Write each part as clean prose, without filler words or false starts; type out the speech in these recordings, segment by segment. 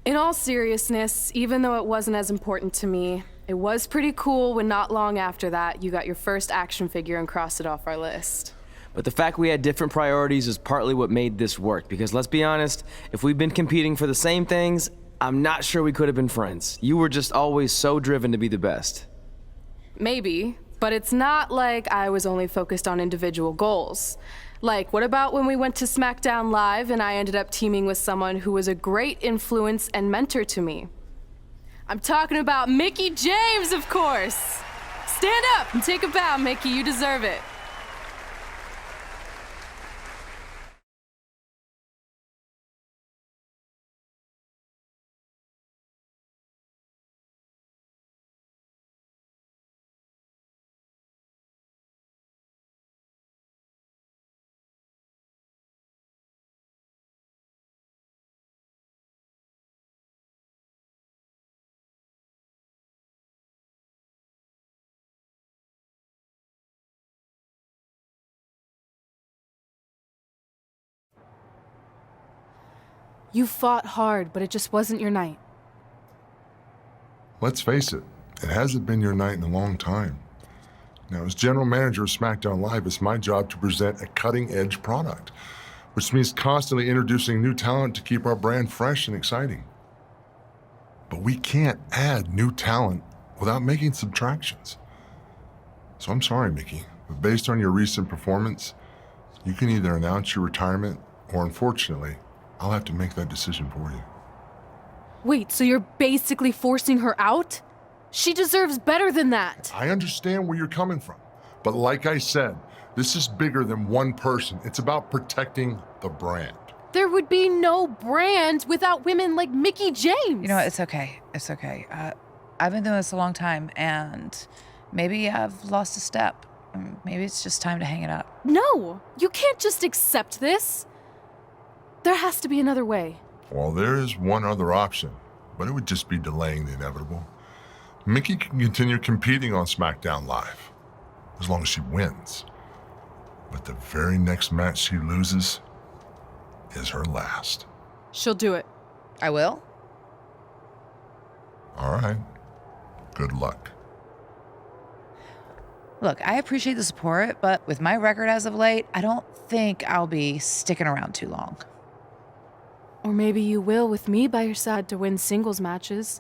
In all seriousness, even though it wasn't as important to me, it was pretty cool when not long after that, you got your first action figure and crossed it off our list. But the fact we had different priorities is partly what made this work, because let's be honest, if we'd been competing for the same things, I'm not sure we could have been friends. You were just always so driven to be the best. Maybe, but it's not like I was only focused on individual goals. Like, what about when we went to SmackDown Live and I ended up teaming with someone who was a great influence and mentor to me? I'm talking about Mickie James, of course! Stand up and take a bow, Mickie, you deserve it. You fought hard, but it just wasn't your night. Let's face it, it hasn't been your night in a long time. Now, as general manager of SmackDown Live, it's my job to present a cutting-edge product, which means constantly introducing new talent to keep our brand fresh and exciting. But we can't add new talent without making subtractions. So I'm sorry, Mickie, but based on your recent performance, you can either announce your retirement or, unfortunately, I'll have to make that decision for you. Wait, so you're basically forcing her out? She deserves better than that. I understand where you're coming from, but like I said, this is bigger than one person. It's about protecting the brand. There would be no brand without women like Mickie James. You know what? It's okay. It's okay. I've been doing this a long time, and maybe I've lost a step. Maybe it's just time to hang it up. No, you can't just accept this. There has to be another way. Well, there is one other option, but it would just be delaying the inevitable. Mickie can continue competing on SmackDown Live, as long as she wins. But the very next match she loses is her last. She'll do it. I will? All right. Good luck. Look, I appreciate the support, but with my record as of late, I don't think I'll be sticking around too long. Or maybe you will with me by your side to win singles matches.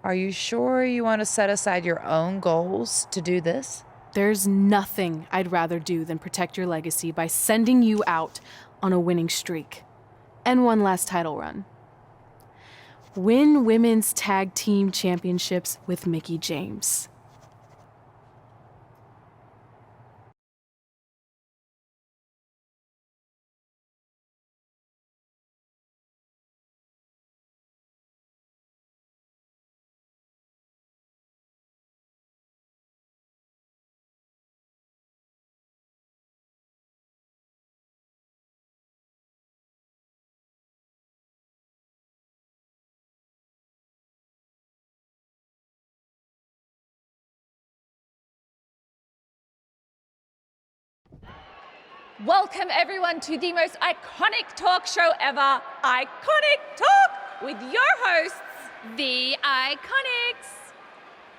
Are you sure you want to set aside your own goals to do this? There's nothing I'd rather do than protect your legacy by sending you out on a winning streak. And one last title run. Win women's tag team championships with Mickie James. Welcome everyone to the most iconic talk show ever, Iconic Talk, with your hosts, The Iconics.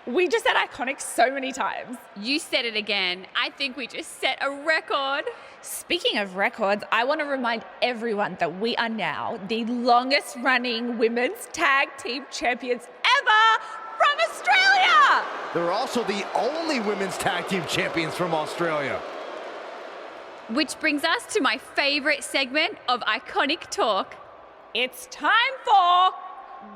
We just said iconic so many times. You said it again. I think we just set a record. Speaking of records, I want to remind everyone that we are now the longest running women's tag team champions ever from Australia. They're also the only women's tag team champions from Australia. Which brings us to my favorite segment of Iconic Talk. It's time for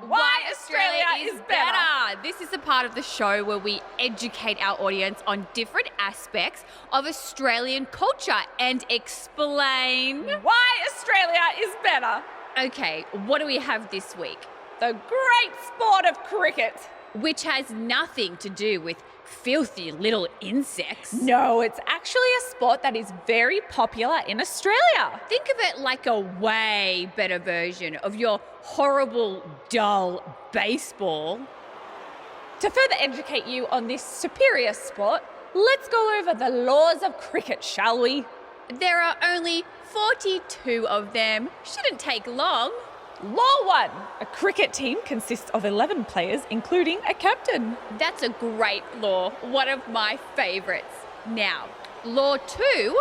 Why Australia is Better. This is the part of the show where we educate our audience on different aspects of Australian culture and explain Why Australia is better. Okay, what do we have this week? The great sport of cricket. Which has nothing to do with filthy little insects. No, it's actually a sport that is very popular in Australia. Think of it like a way better version of your horrible, dull baseball. To further educate you on this superior sport, let's go over the laws of cricket, shall we? There are only 42 of them. Shouldn't take long. Law 1. A cricket team consists of 11 players, including a captain. That's a great law, one of my favorites. Now, law 2.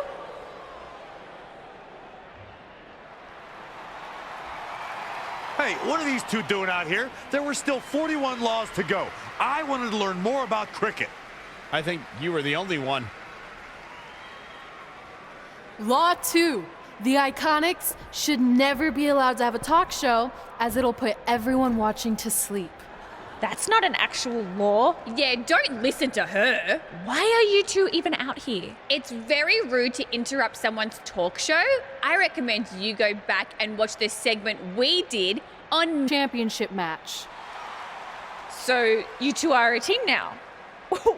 Hey, what are these two doing out here? There were still 41 laws to go. I wanted to learn more about cricket. I think you were the only one. Law 2. The Iconics should never be allowed to have a talk show, as it'll put everyone watching to sleep. That's not an actual law. Yeah, don't listen to her. Why are you two even out here? It's very rude to interrupt someone's talk show. I recommend you go back and watch the segment we did on Championship match. So you two are a team now.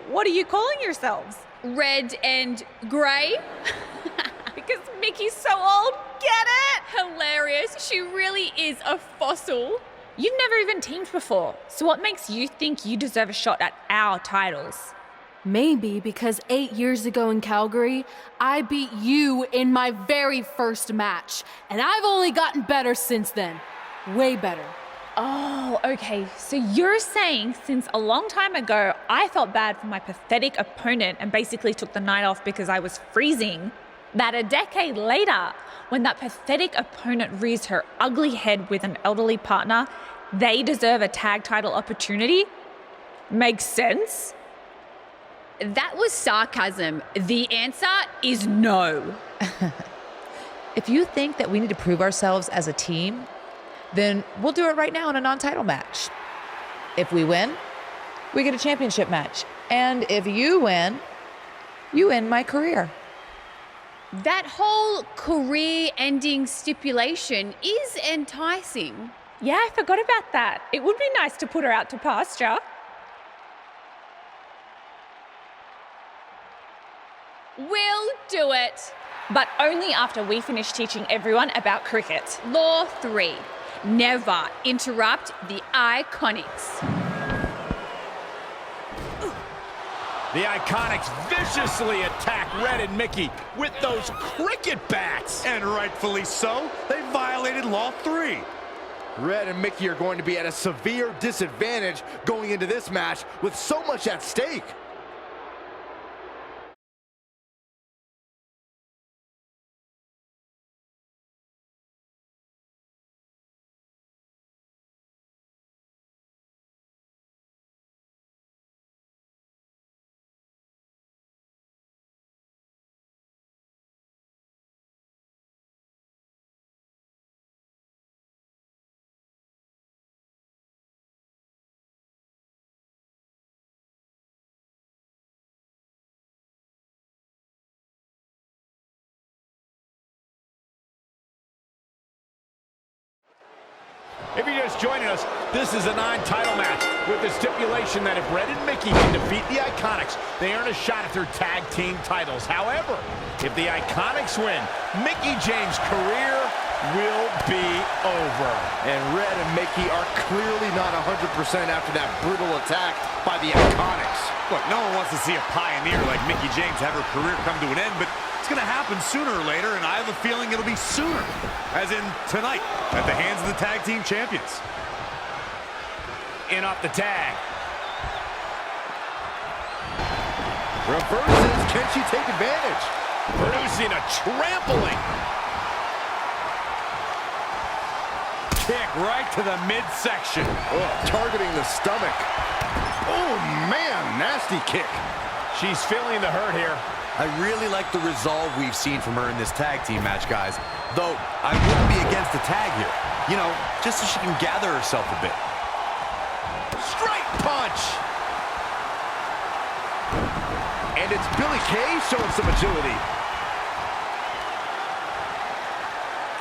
What are you calling yourselves? Red and Grey. Because Mickie's so old. Get it? Hilarious. She really is a fossil. You've never even teamed before, so what makes you think you deserve a shot at our titles? Maybe because 8 years ago in Calgary, I beat you in my very first match, and I've only gotten better since then. Way better. Oh, okay. So you're saying since a long time ago, I felt bad for my pathetic opponent and basically took the night off because I was freezing, that a decade later, when that pathetic opponent rears her ugly head with an elderly partner, they deserve a tag title opportunity? Makes sense? That was sarcasm. The answer is no. If you think that we need to prove ourselves as a team, then we'll do it right now in a non-title match. If we win, we get a championship match. And if you win, you end my career. That whole career-ending stipulation is enticing. Yeah, I forgot about that. It would be nice to put her out to pasture. We'll do it. But only after we finish teaching everyone about cricket. Law 3. Never interrupt the Iconics. The Iconics viciously attack Red and Mickie with those cricket bats. And rightfully so, they violated Law 3. Red and Mickie are going to be at a severe disadvantage going into this match with so much at stake. If you're just joining us, this is a non-title match with the stipulation that if Red and Mickie can defeat the Iconics, they earn a shot at their tag team titles. However, if the Iconics win, Mickie James' career will be over. And Red and Mickie are clearly not 100% after that brutal attack by the Iconics. Look, no one wants to see a pioneer like Mickie James have her career come to an end, but it's going to happen sooner or later, and I have a feeling it'll be sooner, as in tonight, at the hands of the tag team champions. In off the tag. Reverses, can she take advantage? Producing a trampling. Kick right to the midsection. Oh, targeting the stomach. Oh, man, nasty kick. She's feeling the hurt here. I really like the resolve we've seen from her in this tag team match, guys. Though, I wouldn't be against the tag here. You know, just so she can gather herself a bit. Straight punch! And it's Billie Kay showing some agility.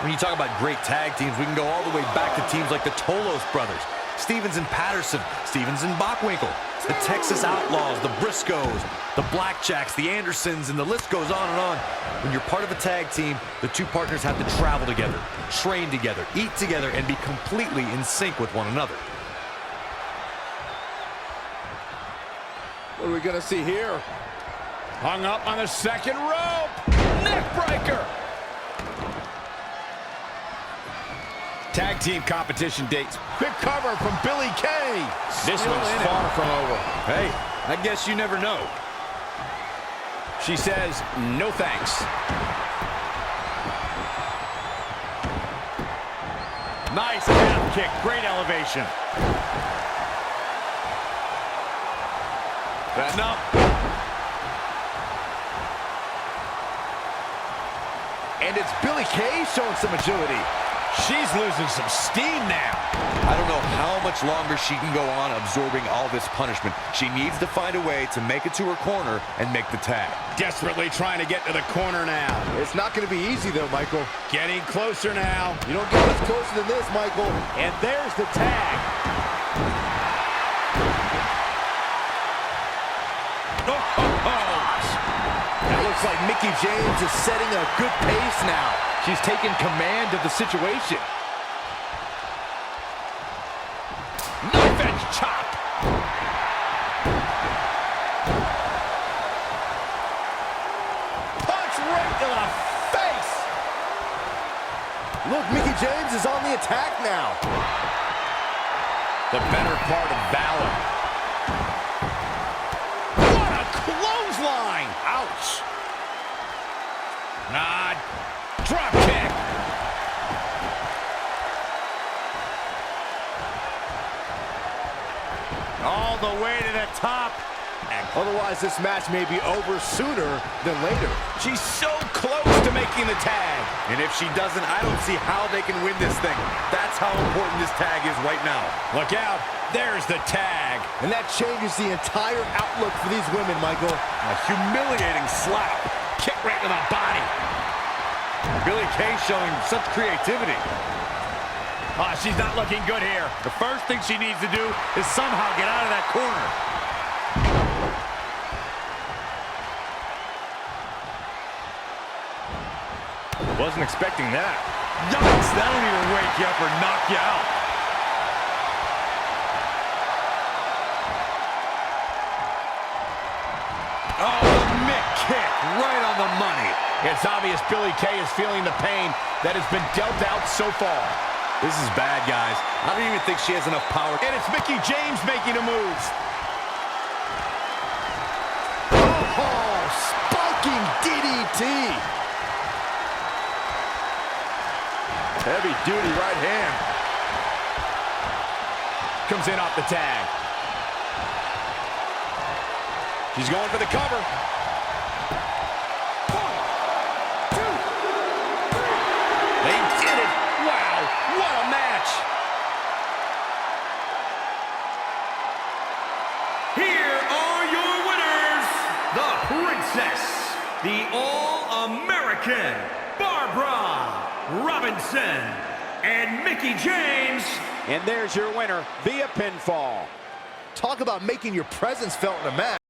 When you talk about great tag teams, we can go all the way back to teams like the Tolos brothers, Stevens and Patterson, Stevens and Bockwinkel, the Texas Outlaws, the Briscoes, the Blackjacks, the Andersons, and the list goes on and on. When you're part of a tag team, the two partners have to travel together, train together, eat together, and be completely in sync with one another. What are we going to see here? Hung up on the second rope. Neck breaker. Tag team competition dates. Big cover from Billie Kay. This one's far from over. Hey, I guess you never know. She says, no thanks. Nice calf kick. Great elevation. No. And it's Billie Kay showing some agility. She's losing some steam now. I don't know how much longer she can go on absorbing all this punishment. She needs to find a way to make it to her corner and make the tag. Desperately trying to get to the corner now. It's not going to be easy, though, Michael. Getting closer now. You don't get much closer than this, Michael. And there's the tag. It looks like Mickie James is setting a good pace now. She's taking command of the situation. Knife edge chop. Punch right to the face. Look, Mickie James is on the attack now. The better part of valor. What a clothesline. Ouch. Drop kick. All the way to the top. Otherwise, this match may be over sooner than later. She's so close to making the tag. And if she doesn't, I don't see how they can win this thing. That's how important this tag is right now. Look out. There's the tag. And that changes the entire outlook for these women, Michael. A humiliating slap. Kick right to the body. Billie Kay showing such creativity. Oh, she's not looking good here. The first thing she needs to do is somehow get out of that corner. Wasn't expecting that. Yikes, that'll either wake you up or knock you out. Oh, the Mick kick right on the money. It's obvious Billie Kay is feeling the pain that has been dealt out so far. This is bad, guys. I don't even think she has enough power. And it's Mickie James making a move. Oh, spiking DDT. Heavy duty right hand. Comes in off the tag. She's going for the cover. 1, 2, 3. They did it. Wow, what a match. Here are your winners, the Princess, the All-American Barbara Robinson, and Mickie James. And there's your winner via pinfall. Talk about making your presence felt in a match.